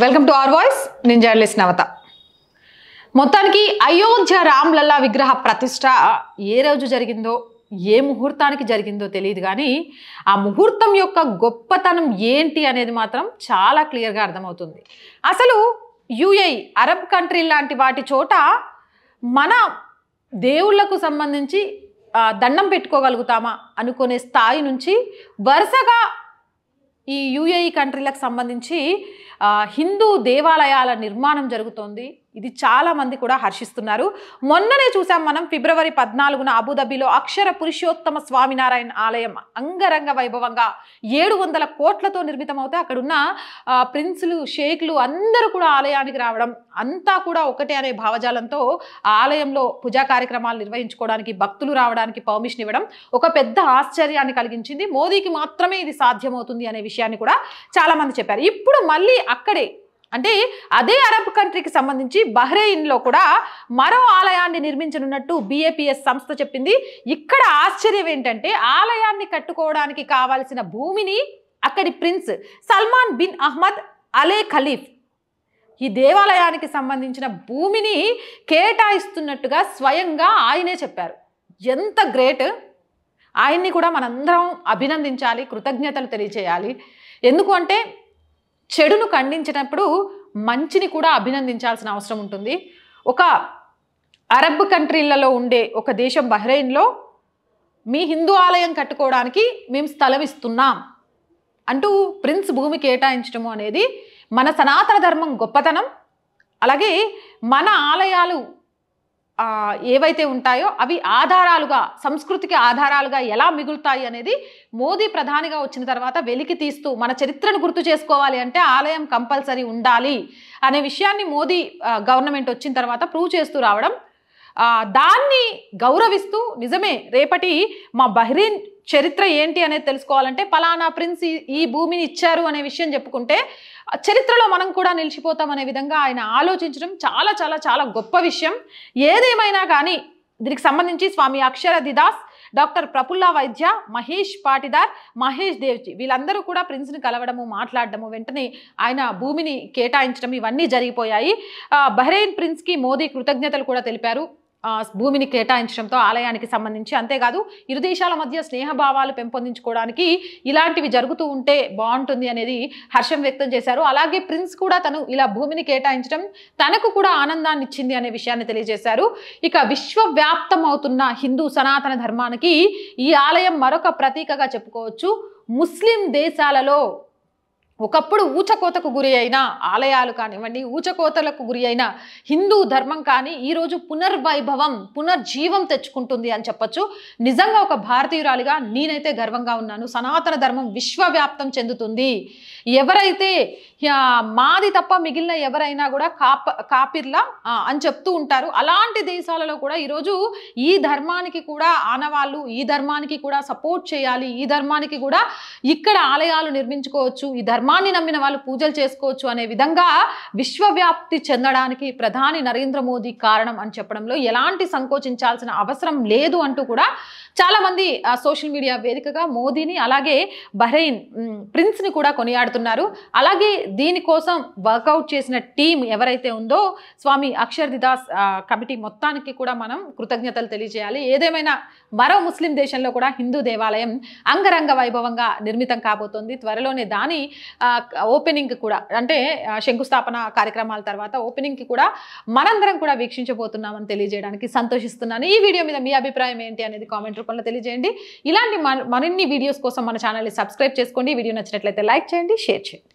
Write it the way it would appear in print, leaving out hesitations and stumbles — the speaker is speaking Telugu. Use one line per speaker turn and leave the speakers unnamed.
Welcome to our voice. నేను జర్నలిస్ట్ నవత. మొత్తానికి అయోధ్య రామ్లల్లా విగ్రహ ప్రతిష్ట ఏ రోజు జరిగిందో, ఏ ముహూర్తానికి జరిగిందో తెలియదు, కానీ ఆ ముహూర్తం యొక్క గొప్పతనం ఏంటి అనేది మాత్రం చాలా క్లియర్గా అర్థమవుతుంది. అసలు యుఏఈ, అరబ్ కంట్రీ లాంటి వాటి చోట మన దేవుళ్లకు సంబంధించి దండం పెట్టుకోగలుగుతామా అనుకునే స్థాయి నుంచి వరుసగా ఈ యుఏఈ కంట్రీలకు సంబంధించి హిందూ దేవాలయాల నిర్మాణం జరుగుతోంది. ఇది చాలా మంది కూడా హర్షిస్తున్నారు. మొన్ననే చూసాం మనం, ఫిబ్రవరి 14న అబుదాబిలో అక్షర పురుషోత్తమ స్వామినారాయణ ఆలయం అంగరంగ వైభవంగా 700 కోట్లతో నిర్మితమవుతే అక్కడున్న ప్రిన్సులు, షేక్లు అందరూ కూడా ఆలయానికి రావడం, అంతా కూడా ఒకటే అనే భావజాలంతో ఆలయంలో పూజా కార్యక్రమాలు నిర్వహించుకోవడానికి, భక్తులు రావడానికి పర్మిషన్ ఇవ్వడం ఒక పెద్ద ఆశ్చర్యాన్ని కలిగించింది. మోదీకి మాత్రమే ఇది సాధ్యమవుతుంది అనే విషయాన్ని కూడా చాలా మంది చెప్పారు. ఇప్పుడు మళ్ళీ అక్కడే, అంటే అదే అరబ్ కంట్రీకి సంబంధించి బహ్రెయిన్లో కూడా మరో ఆలయాన్ని నిర్మించనున్నట్టు BAPS సంస్థ చెప్పింది. ఇక్కడ ఆశ్చర్యం ఏంటంటే, ఆలయాన్ని కట్టుకోవడానికి కావాల్సిన భూమిని అక్కడి ప్రిన్స్ సల్మాన్ బిన్ అహ్మద్ అలే ఖలీఫ్ ఈ దేవాలయానికి సంబంధించిన భూమిని కేటాయిస్తున్నట్టుగా స్వయంగా ఆయనే చెప్పారు. ఎంత గ్రేట్! ఆయన్ని కూడా మనందరం అభినందించాలి, కృతజ్ఞతలు తెలియచేయాలి. ఎందుకు అంటే, చెడును ఖండించినప్పుడు మంచిని కూడా అభినందించాల్సిన అవసరం ఉంటుంది. ఒక అరబ్ కంట్రీలలో ఉండే ఒక దేశం బహ్రెయిన్లో మీ హిందూ ఆలయం కట్టుకోవడానికి మేము స్థలం ఇస్తున్నాం అంటూ ప్రిన్స్ భూమి కేటాయించడము అనేది మన సనాతన ధర్మం గొప్పతనం. అలాగే మన ఆలయాలు ఏవైతే ఉంటాయో అవి ఆధారాలుగా, సంస్కృతికి ఆధారాలుగా ఎలా మిగులుతాయి అనేది మోదీ ప్రధానిగా వచ్చిన తర్వాత వెలికి తీస్తూ, మన చరిత్రను గుర్తు చేసుకోవాలి అంటే ఆలయం కంపల్సరీ ఉండాలి అనే విషయాన్ని మోదీ గవర్నమెంట్ వచ్చిన తర్వాత ప్రూవ్ చేస్తూ రావడం, దాన్ని గౌరవిస్తూ, నిజమే రేపటి మా బహ్రెయిన్ చరిత్ర ఏంటి అనేది తెలుసుకోవాలంటే పలానా ప్రిన్స్ ఈ భూమిని ఇచ్చారు అనే విషయం చెప్పుకుంటే చరిత్రలో మనం కూడా నిలిచిపోతాం అనే విధంగా ఆయన ఆలోచించడం చాలా చాలా చాలా గొప్ప విషయం. ఏదేమైనా కానీ దీనికి సంబంధించి స్వామి అక్షరదిదాస్, డాక్టర్ ప్రఫుల్ల వైద్య, మహేష్ పాటిదార్, మహేష్ దేవ్జీ వీళ్ళందరూ కూడా ప్రిన్స్ని కలవడము, మాట్లాడడము, వెంటనే ఆయన భూమిని కేటాయించడం ఇవన్నీ జరిగిపోయాయి. బహ్రెయిన్ ప్రిన్స్కి మోదీ కృతజ్ఞతలు కూడా తెలిపారు భూమిని కేటాయించడంతో ఆలయానికి సంబంధించి. అంతేకాదు, ఇరు దేశాల మధ్య స్నేహభావాలు పెంపొందించుకోవడానికి ఇలాంటివి జరుగుతూ ఉంటే బాగుంటుంది అనేది హర్షం వ్యక్తం చేశారు. అలాగే ప్రిన్స్ కూడా తను ఇలా భూమిని కేటాయించడం తనకు కూడా ఆనందాన్ని ఇచ్చింది అనే విషయాన్ని తెలియజేశారు. ఇక విశ్వవ్యాప్తం అవుతున్న హిందూ సనాతన ధర్మానికి ఈ ఆలయం మరొక ప్రతీకగా చెప్పుకోవచ్చు. ముస్లిం దేశాలలో ఒకప్పుడు ఊచకోతకు గురి అయిన ఆలయాలు కానివ్వండి, ఊచకోతలకు గురి అయిన హిందూ ధర్మం కానీ ఈరోజు పునర్వైభవం, పునర్జీవం తెచ్చుకుంటుంది అని చెప్పొచ్చు. నిజంగా ఒక భారతీయురాలిగా నేనైతే గర్వంగా ఉన్నాను. సనాతన ధర్మం విశ్వవ్యాప్తం చెందుతుంది. ఎవరైతే మాది తప్ప మిగిలిన ఎవరైనా కూడా కాపిర్లా అని చెప్తూ ఉంటారు. అలాంటి దేశాలలో కూడా ఈరోజు ఈ ధర్మానికి కూడా ఆనవాళ్ళు, ఈ ధర్మానికి కూడా సపోర్ట్ చేయాలి, ఈ ధర్మానికి కూడా ఇక్కడ ఆలయాలు నిర్మించుకోవచ్చు, ఈ ధర్మాన్ని నమ్మిన వాళ్ళు పూజలు చేసుకోవచ్చు అనే విధంగా విశ్వవ్యాప్తి చెందడానికి ప్రధాని నరేంద్ర మోదీ కారణం అని చెప్పడంలో ఎలాంటి సంకోచించాల్సిన అవసరం లేదు అంటూ కూడా చాలా మంది సోషల్ మీడియా వేదికగా మోదీని, అలాగే బహ్రెయిన్ ప్రిన్స్ని కూడా కొనియాడుతున్నారు. అలాగే దీనికోసం వర్కౌట్ చేసిన టీం ఎవరైతే ఉందో స్వామి అక్షరదిదాస్ కమిటీ మొత్తానికి కూడా మనం కృతజ్ఞతలు తెలియజేయాలి. ఏదేమైనా మరో ముస్లిం దేశంలో కూడా హిందూ దేవాలయం అంగరంగ వైభవంగా నిర్మితం కాబోతోంది. త్వరలోనే దాని ఓపెనింగ్ కూడా, అంటే శంకుస్థాపన కార్యక్రమాల తర్వాత ఓపెనింగ్కి కూడా మనందరం కూడా వీక్షించబోతున్నామని తెలియజేయడానికి సంతోషిస్తున్నాను. ఈ వీడియో మీద మీ అభిప్రాయం ఏంటి అనేది కామెంట్ రూపంలో తెలియజేయండి. ఇలాంటి మరిన్ని వీడియోస్ కోసం మన ఛానల్ని సబ్స్క్రైబ్ చేసుకోండి. వీడియో నచ్చినట్లయితే లైక్ చేయండి, షేర్ చేయండి.